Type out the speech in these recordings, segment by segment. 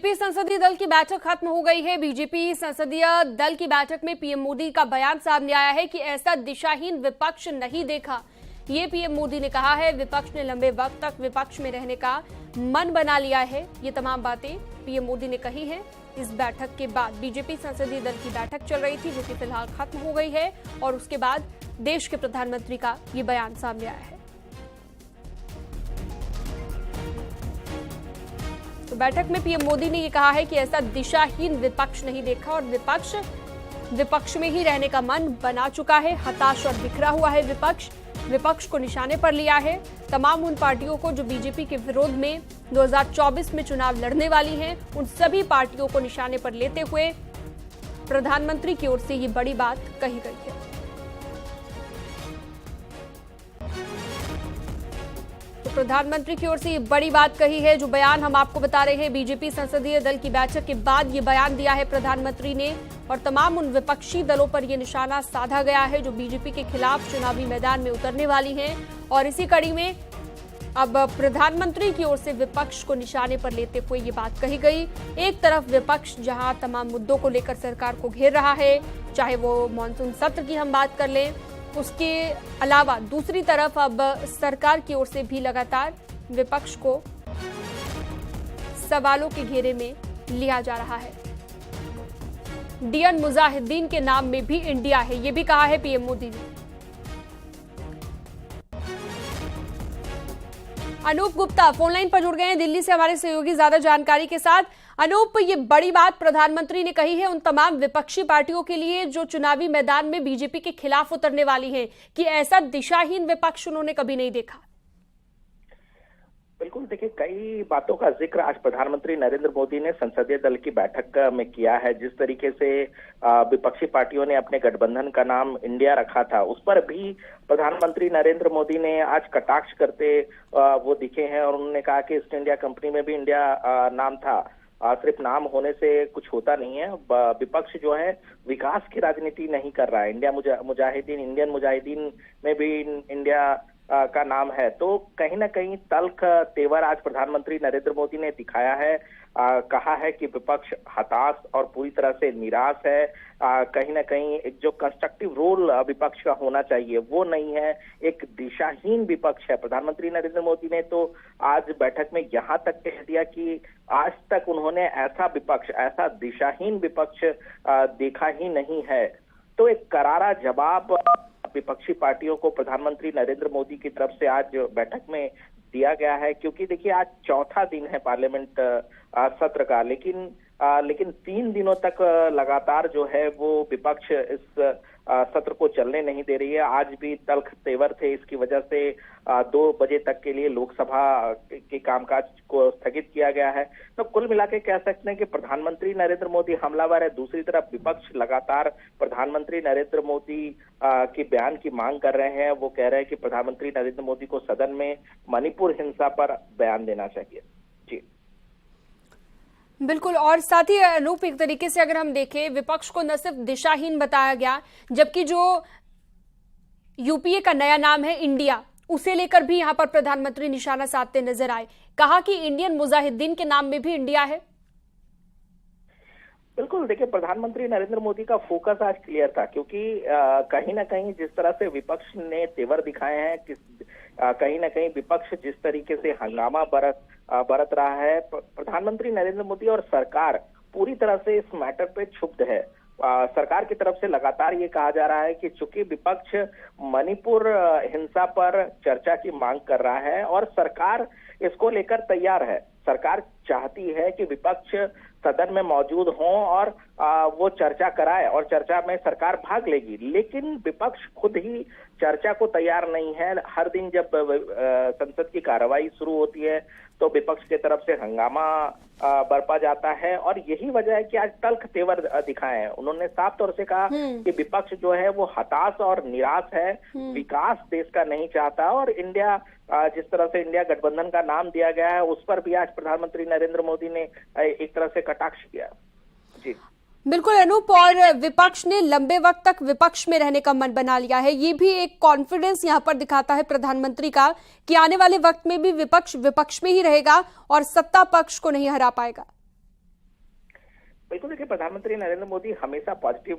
BJP संसदीय दल की बैठक खत्म हो गई है। बीजेपी संसदीय दल की बैठक में पीएम मोदी का बयान सामने आया है कि ऐसा दिशाहीन विपक्ष नहीं देखा। ये पीएम मोदी ने कहा है, विपक्ष ने लंबे वक्त तक विपक्ष में रहने का मन बना लिया है। ये तमाम बातें पीएम मोदी ने कही है इस बैठक के बाद। बीजेपी संसदीय दल की बैठक चल रही थी जो कि फिलहाल खत्म हो गई है और उसके बाद देश के प्रधानमंत्री का ये बयान सामने आया है। तो बैठक में पीएम मोदी ने यह कहा है कि ऐसा दिशाहीन विपक्ष नहीं देखा और विपक्ष में ही रहने का मन बना चुका है। हताश और बिखरा हुआ है विपक्ष को निशाने पर लिया है। तमाम उन पार्टियों को जो बीजेपी के विरोध में 2024 में चुनाव लड़ने वाली हैं, उन सभी पार्टियों को निशाने पर लेते हुए प्रधानमंत्री की ओर से ये बड़ी बात कही गई है। प्रधानमंत्री की ओर से ये बड़ी बात कही है। जो बयान हम आपको बता रहे हैं, बीजेपी संसदीय दल की बैठक के बाद ये बयान दिया है प्रधानमंत्री ने और तमाम उन विपक्षी दलों पर ये निशाना साधा गया है जो बीजेपी के खिलाफ चुनावी मैदान में उतरने वाली हैं। और इसी कड़ी में अब प्रधानमंत्री की ओर से विपक्ष को निशाने पर लेते हुए ये बात कही गई। एक तरफ विपक्ष जहां तमाम मुद्दों को लेकर सरकार को घेर रहा है, चाहे वो मानसून सत्र की हम बात कर लें, उसके अलावा दूसरी तरफ अब सरकार की ओर से भी लगातार विपक्ष को सवालों के घेरे में लिया जा रहा है। डीएन मुजाहिदीन के नाम में भी इंडिया है, ये भी कहा है पीएम मोदी ने। अनूप गुप्ता फोनलाइन पर जुड़ गए हैं दिल्ली से हमारे सहयोगी ज्यादा जानकारी के साथ। अनूप, ये बड़ी बात प्रधानमंत्री ने कही है उन तमाम विपक्षी पार्टियों के लिए जो चुनावी मैदान में बीजेपी के खिलाफ उतरने वाली हैं कि ऐसा दिशाहीन विपक्ष उन्होंने कभी नहीं देखा। बिल्कुल, देखिए, कई बातों का जिक्र आज प्रधानमंत्री नरेंद्र मोदी ने संसदीय दल की बैठक में किया है। जिस तरीके से विपक्षी पार्टियों ने अपने गठबंधन का नाम इंडिया रखा था, उस पर भी प्रधानमंत्री नरेंद्र मोदी ने आज कटाक्ष करते वो दिखे हैं और उन्होंने कहा कि ईस्ट इंडिया कंपनी में भी इंडिया नाम था। सिर्फ नाम होने से कुछ होता नहीं है। विपक्ष जो है विकास की राजनीति नहीं कर रहा है। इंडियन मुजाहिदीन में भी इंडिया का नाम है। तो कहीं ना कहीं तल्ख तेवर आज प्रधानमंत्री नरेंद्र मोदी ने दिखाया है। कहा है कि विपक्ष हताश और पूरी तरह से निराश है। कहीं ना कहीं एक जो कंस्ट्रक्टिव रोल विपक्ष का होना चाहिए वो नहीं है, एक दिशाहीन विपक्ष है। प्रधानमंत्री नरेंद्र मोदी ने तो आज बैठक में यहाँ तक कह दिया कि आज तक उन्होंने ऐसा दिशाहीन विपक्ष देखा ही नहीं है। तो एक करारा जवाब विपक्षी पार्टियों को प्रधानमंत्री नरेंद्र मोदी की तरफ से आज बैठक में दिया गया है। क्योंकि देखिए, आज चौथा दिन है पार्लियामेंट सत्र का, लेकिन 3 दिनों तक लगातार जो है वो विपक्ष इस सत्र को चलने नहीं दे रही है। आज भी तल्ख तेवर थे, इसकी वजह से 2 बजे तक के लिए लोकसभा के कामकाज को स्थगित किया गया है। तो कुल मिला के कह सकते हैं कि प्रधानमंत्री नरेंद्र मोदी हमलावर है। दूसरी तरफ विपक्ष लगातार प्रधानमंत्री नरेंद्र मोदी के बयान की मांग कर रहे हैं। वो कह रहे हैं कि प्रधानमंत्री नरेंद्र मोदी को सदन में मणिपुर हिंसा पर बयान देना चाहिए। जी बिल्कुल। और साथ ही अनूप, एक तरीके से अगर हम देखें, विपक्ष को न सिर्फ दिशाहीन बताया गया, जबकि जो यूपीए का नया नाम है इंडिया, उसे लेकर भी यहां पर प्रधानमंत्री निशाना साधते नजर आए। कहा कि इंडियन मुजाहिदीन के नाम में भी इंडिया है। बिल्कुल, देखिए, प्रधानमंत्री नरेंद्र मोदी का फोकस आज क्लियर था। क्योंकि कहीं ना कहीं जिस तरह से विपक्ष ने तेवर दिखाए हैं, कहीं ना कहीं विपक्ष जिस तरीके से हंगामा बरत रहा है, प्रधानमंत्री नरेंद्र मोदी और सरकार पूरी तरह से इस मैटर पे क्षुब्ध है। सरकार की तरफ से लगातार ये कहा जा रहा है कि चूंकि विपक्ष मणिपुर हिंसा पर चर्चा की मांग कर रहा है और सरकार इसको लेकर तैयार है। सरकार चाहती है कि विपक्ष सदन में मौजूद हों और वो चर्चा कराए और चर्चा में सरकार भाग लेगी, लेकिन विपक्ष खुद ही चर्चा को तैयार नहीं है। हर दिन जब संसद की कार्रवाई शुरू होती है तो विपक्ष की तरफ से हंगामा बरपा जाता है और यही वजह है कि आज तल्ख तेवर दिखाए हैं। उन्होंने साफ तौर से कहा कि विपक्ष जो है वो हताश और निराश है, विकास देश का नहीं चाहता और इंडिया जिस तरह से इंडिया गठबंधन का नाम दिया गया है उस पर भी आज प्रधानमंत्री नरेंद्र मोदी ने एक तरह से कटाक्ष किया। जी बिल्कुल अनूप, और विपक्ष ने लंबे वक्त तक विपक्ष में रहने का मन बना लिया है। ये भी एक कॉन्फिडेंस यहाँ पर दिखाता है प्रधानमंत्री का कि आने वाले वक्त में भी विपक्ष में ही रहेगा और सत्ता पक्ष को नहीं हरा पाएगा। बिल्कुल, देखिए प्रधानमंत्री नरेंद्र मोदी हमेशा पॉजिटिव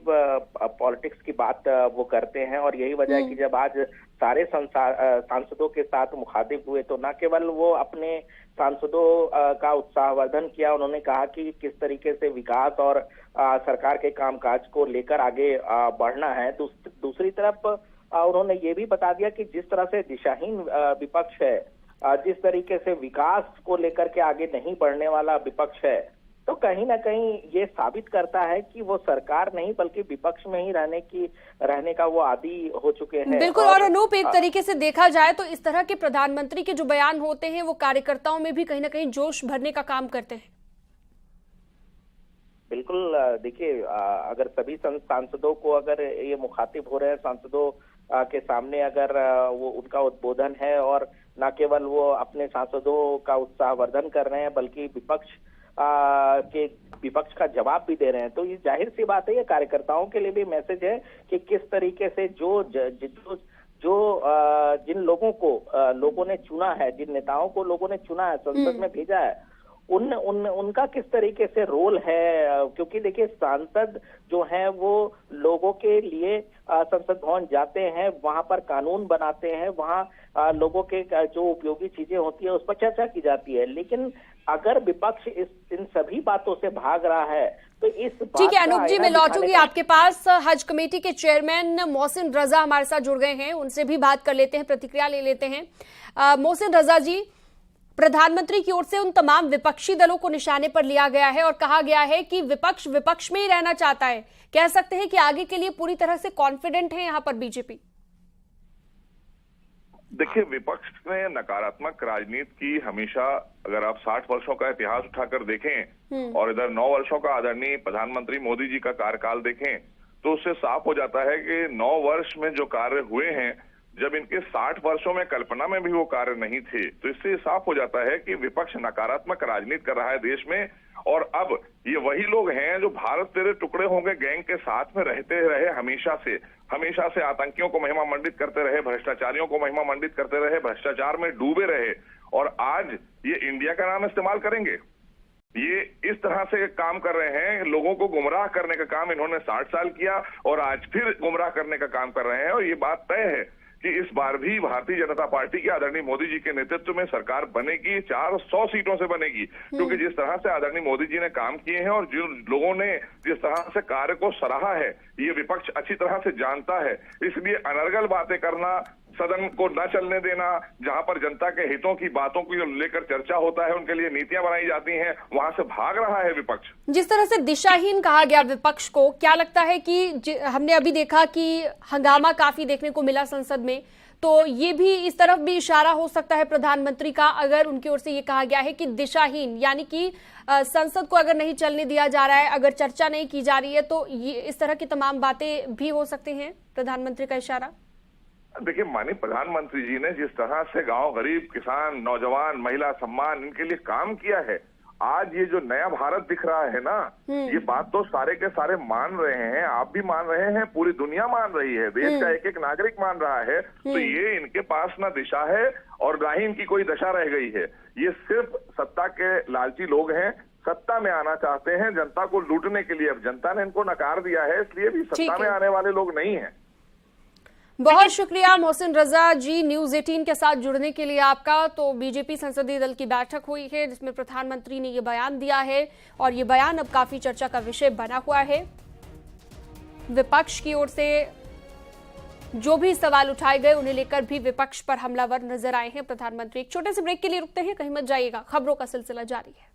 पॉलिटिक्स की बात वो करते हैं और यही वजह है कि जब आज सारे सांसदों के साथ मुखातिब हुए तो न केवल वो अपने सांसदों का उत्साहवर्धन किया, उन्होंने कहा कि किस तरीके से विकास और सरकार के कामकाज को लेकर आगे बढ़ना है। दूसरी तरफ उन्होंने ये भी बता दिया कि जिस तरह से दिशाहीन विपक्ष है, जिस तरीके से विकास को लेकर के आगे नहीं बढ़ने वाला विपक्ष है, तो कहीं ना कहीं ये साबित करता है कि वो सरकार नहीं बल्कि विपक्ष में ही रहने का वो आदी हो चुके हैं। बिल्कुल, और अनूप, एक तरीके से देखा जाए तो इस तरह के प्रधानमंत्री के जो बयान होते हैं वो कार्यकर्ताओं में भी कहीं ना कहीं जोश भरने का काम करते हैं। बिल्कुल, देखिए अगर सभी सांसदों को अगर ये मुखातिब हो रहे हैं, सांसदों के सामने अगर वो उनका उद्बोधन है और न केवल वो अपने सांसदों का उत्साहवर्धन कर रहे हैं बल्कि विपक्ष का जवाब भी दे रहे हैं, तो ये जाहिर सी बात है, ये कार्यकर्ताओं के लिए भी मैसेज है कि किस तरीके से जिन लोगों को लोगों ने चुना है, जिन नेताओं को लोगों ने चुना है, संसद में भेजा है, उनका किस तरीके से रोल है। क्योंकि देखिए सांसद जो हैं वो लोगों के लिए संसद भवन जाते हैं, वहां पर कानून बनाते हैं, वहां लोगों के जो उपयोगी चीजें होती है उस पर चर्चा की जाती है। लेकिन अगर विपक्ष इन सभी बातों से भाग रहा है तो इस बात ठीक है अनूप जी, मैं लौटूंगी आपके पास। हज कमेटी के चेयरमैन मोहसिन रजा हमारे साथ जुड़ गए हैं, उनसे भी बात कर लेते हैं, प्रतिक्रिया ले लेते हैं। मोहसिन रजा जी, प्रधानमंत्री की ओर से उन तमाम विपक्षी दलों को निशाने पर लिया गया है और कहा गया है कि विपक्ष में ही रहना चाहता है। कह सकते हैं कि आगे के लिए पूरी तरह से कॉन्फिडेंट है यहाँ पर बीजेपी। देखिए, विपक्ष ने नकारात्मक राजनीति की हमेशा, अगर आप 60 वर्षों का इतिहास उठाकर देखें और इधर 9 वर्षों का आदरणीय प्रधानमंत्री मोदी जी का कार्यकाल देखें तो उससे साफ हो जाता है कि 9 वर्ष में जो कार्य हुए हैं, जब इनके 60 वर्षों में कल्पना में भी वो कार्य नहीं थे, तो इससे साफ हो जाता है कि विपक्ष नकारात्मक राजनीति कर रहा है देश में। और अब ये वही लोग हैं जो भारत तेरे टुकड़े होंगे गैंग के साथ में रहते रहे, हमेशा से आतंकियों को महिमा मंडित करते रहे, भ्रष्टाचारियों को महिमा मंडित करते रहे, भ्रष्टाचार में डूबे रहे, और आज ये इंडिया का नाम इस्तेमाल करेंगे। ये इस तरह से काम कर रहे हैं, लोगों को गुमराह करने का काम इन्होंने 60 साल किया और आज फिर गुमराह करने का काम कर रहे हैं। और ये बात तय है कि इस बार भी भारतीय जनता पार्टी के आदरणीय मोदी जी के नेतृत्व में सरकार बनेगी, 400 सीटों से बनेगी, क्योंकि जिस तरह से आदरणीय मोदी जी ने काम किए हैं और जिन लोगों ने जिस तरह से कार्य को सराहा है, ये विपक्ष अच्छी तरह से जानता है। इसलिए अनर्गल बातें करना, सदन को न चलने देना, जहां पर जनता के हितों की बातों को लेकर चर्चा होता है, उनके लिए नीतियां बनाई जाती हैं, वहां से भाग रहा है विपक्ष। जिस तरह से दिशाहीन कहा गया विपक्ष को, क्या लगता है कि हमने अभी देखा कि हंगामा काफी देखने को मिला संसद में, तो ये भी इस तरफ भी इशारा हो सकता है प्रधानमंत्री का, अगर उनकी ओर से ये कहा गया है कि दिशाहीन, यानी कि संसद को अगर नहीं चलने दिया जा रहा है, अगर चर्चा नहीं की जा रही है, तो ये इस तरह की तमाम बातें भी हो सकती हैं, प्रधानमंत्री का इशारा। देखिए, माननीय प्रधानमंत्री जी ने जिस तरह से गांव, गरीब, किसान, नौजवान, महिला सम्मान, इनके लिए काम किया है, आज ये जो नया भारत दिख रहा है ना, ये बात तो सारे के सारे मान रहे हैं, आप भी मान रहे हैं, पूरी दुनिया मान रही है, देश का एक एक नागरिक मान रहा है। तो ये इनके पास ना दिशा है और ना ही इनकी कोई दशा रह गई है। ये सिर्फ सत्ता के लालची लोग हैं, सत्ता में आना चाहते हैं जनता को लूटने के लिए। अब जनता ने इनको नकार दिया है, इसलिए भी सत्ता में आने वाले लोग नहीं है। बहुत शुक्रिया मोहसिन रजा जी, न्यूज 18 के साथ जुड़ने के लिए आपका। तो बीजेपी संसदीय दल की बैठक हुई है जिसमें प्रधानमंत्री ने ये बयान दिया है और ये बयान अब काफी चर्चा का विषय बना हुआ है। विपक्ष की ओर से जो भी सवाल उठाए गए उन्हें लेकर भी विपक्ष पर हमलावर नजर आए हैं प्रधानमंत्री। एक छोटे से ब्रेक के लिए रुकते हैं, कहीं मत जाइएगा, खबरों का सिलसिला जारी है।